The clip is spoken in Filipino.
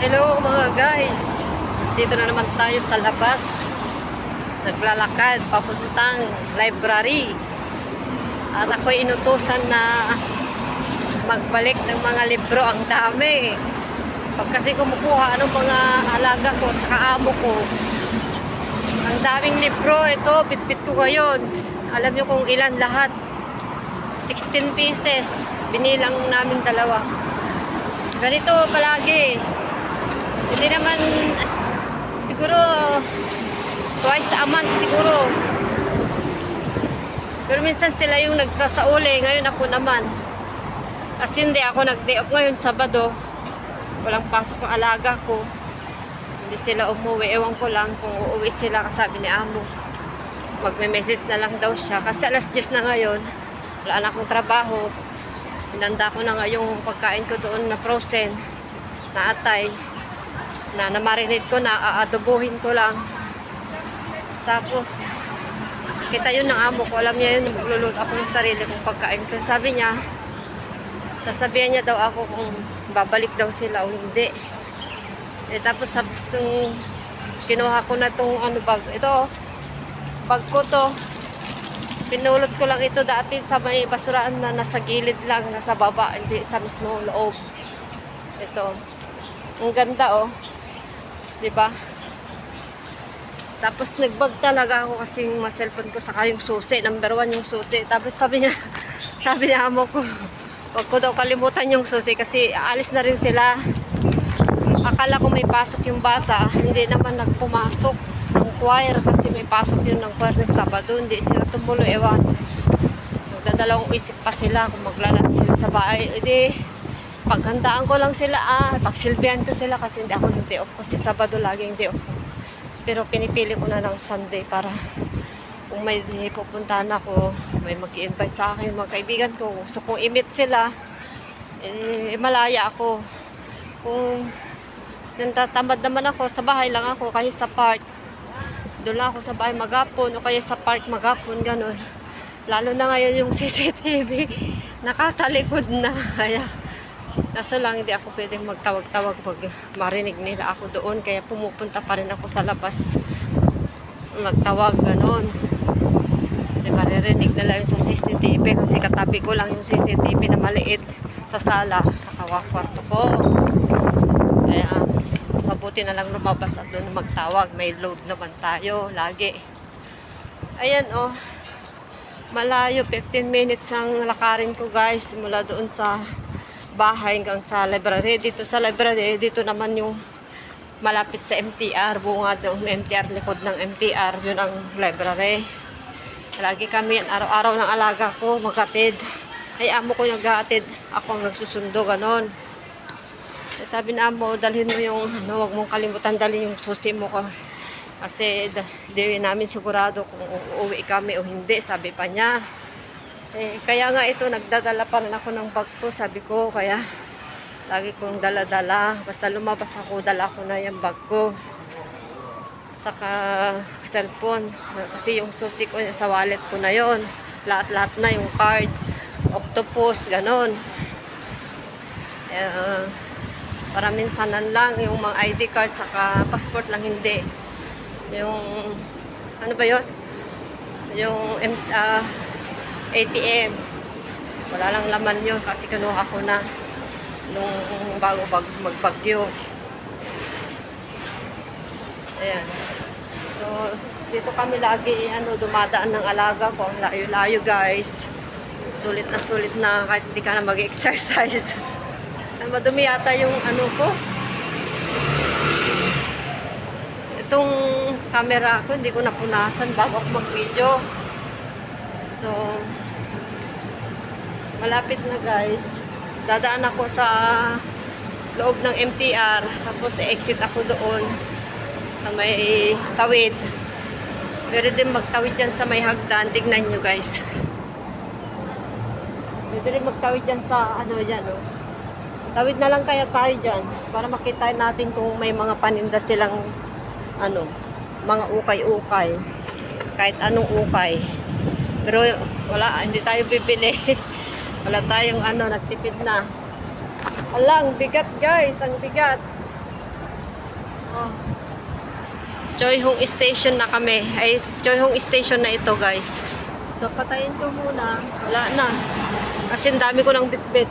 Hello mga guys, dito na naman tayo sa labas. Naglalakad papuntang library. At ako'y inutusan na magbalik ng mga libro. Ang dami. Pag kasi kumukuha ng mga alaga ko sa kaamo ko, ang daming libro. Ito, bitbit ko ngayon. Alam nyo kung ilan lahat? 16 pieces. Binilang namin dalawa. Ganito palagi. Hindi naman, siguro, twice a month siguro. Pero minsan sila yung nagsasauli, ngayon ako naman. Kasi hindi ako nag-day off ngayon, Sabado. Walang pasok ng alaga ko. Hindi sila umuwi, ewan ko lang kung uuwi sila, kasabi ni Amo. Magme-message na lang daw siya. Kasi alas 10 na ngayon, wala na akong trabaho. Pinanda ko na nga yung pagkain ko doon na frozen, na atay. Na namarinate ko na, aadobohin ko lang. Tapos kita yun ng amo ko, alam niya yun, magluluto ako ng sarili kong pagkain. Kasi sabi niya, sasabihan niya daw ako kung babalik daw sila o hindi. Tapos nung kinuha ko na tong bag, ito bag ko to, pinulot ko lang ito dati sa may basuraan na nasa gilid lang, nasa baba, hindi sa mismo loob. Ito, ang ganda diba? Tapos nagbag talaga ako kasi yung cellphone ko saka yung susi, number 1 yung susi. Tapos sabi niya amo ko, wag ko daw kalimutan yung susi kasi aalis na rin sila. Akala ko may pasok yung bata, hindi naman nagpumasok ng choir kasi may pasok yun ng choir ng Sabado, hindi sila tumuloy, ewan. Nagdadalawang isip pa sila kung maglalat sila sa bahay. Paghandaan ko lang sila, pagsilbihan ko sila kasi hindi ako day off kasi Sabado laging day off. Pero pinipili ko na ng Sunday para kung may pupuntahan ako, may mag-i-invite sa akin, mga kaibigan ko, gusto kong i-meet sila, malaya ako. Kung natatamad naman ako, sa bahay lang ako, kahit sa park, doon lang ako sa bahay magapon o kaya sa park magapon, ganun. Lalo na ngayon yung CCTV, nakatalikod na, kaya kaso lang hindi ako pwedeng magtawag-tawag pag marinig nila ako doon, kaya pumupunta pa rin ako sa labas magtawag, ganon. Kasi maririnig nila yung sa CCTV kasi katabi ko lang yung CCTV na maliit sa sala, sa kwarto ko. Kaya mas mabuti na lang lumabas at doon magtawag, may load naman tayo lagi. Ayan malayo, 15 minutes ang lakarin ko guys, mula doon sa bahay hanggang sa library. Dito sa library, dito naman yung malapit sa MTR, bunga ng MTR, likod ng MTR, yun ang library. Lagi kami, araw-araw ng alaga ko maghatid. Ay amo ko yung gahatid, ako ang nagsusundo, ganon. Sabi na amo, dalhin mo yung huwag mong kalimutan dalhin yung susi mo ko. Kasi di namin sigurado kung uuwi kami o hindi, sabi pa niya. Kaya nga ito, nagdadala pa rin ako ng bag ko, sabi ko, kaya lagi kong dala-dala. Basta lumabas ako, dala ko na yung bag ko. Saka cellphone, kasi yung susi ko sa wallet ko na yon, lahat-lahat na yung card, octopus, ganon. Para minsanan lang yung mga ID card, saka passport lang hindi. Yung, ano ba yun? Yung ATM. Wala lang laman yun kasi kinuha ko na nung bago magbagyo. Ayan. So, dito kami lagi dumadaan ng alaga ko. Ang layo-layo guys. Sulit na kahit hindi ka na mag-exercise. Madumi yata yung ko. Itong camera ko, hindi ko napunasan bago ako mag-video. So, malapit na guys. Dadaan ako sa loob ng MTR. Tapos exit ako doon sa may tawid. Pwede din magtawid dyan sa may hagdan. Tignan nyo guys. Pwede rin magtawid dyan sa dyan Tawid na lang kaya tayo dyan para makita natin kung may mga paninda silang mga ukay-ukay. Kahit anong ukay. Pero wala, hindi tayo bibili. Wala tayong nagtipid na. Ala, ang bigat guys, ang bigat. Oh. Choi Hong Station na kami. Ay, Choi Hong Station na ito, guys. So, patayin ko muna. Wala na. Kasi ang dami ko ng bitbit.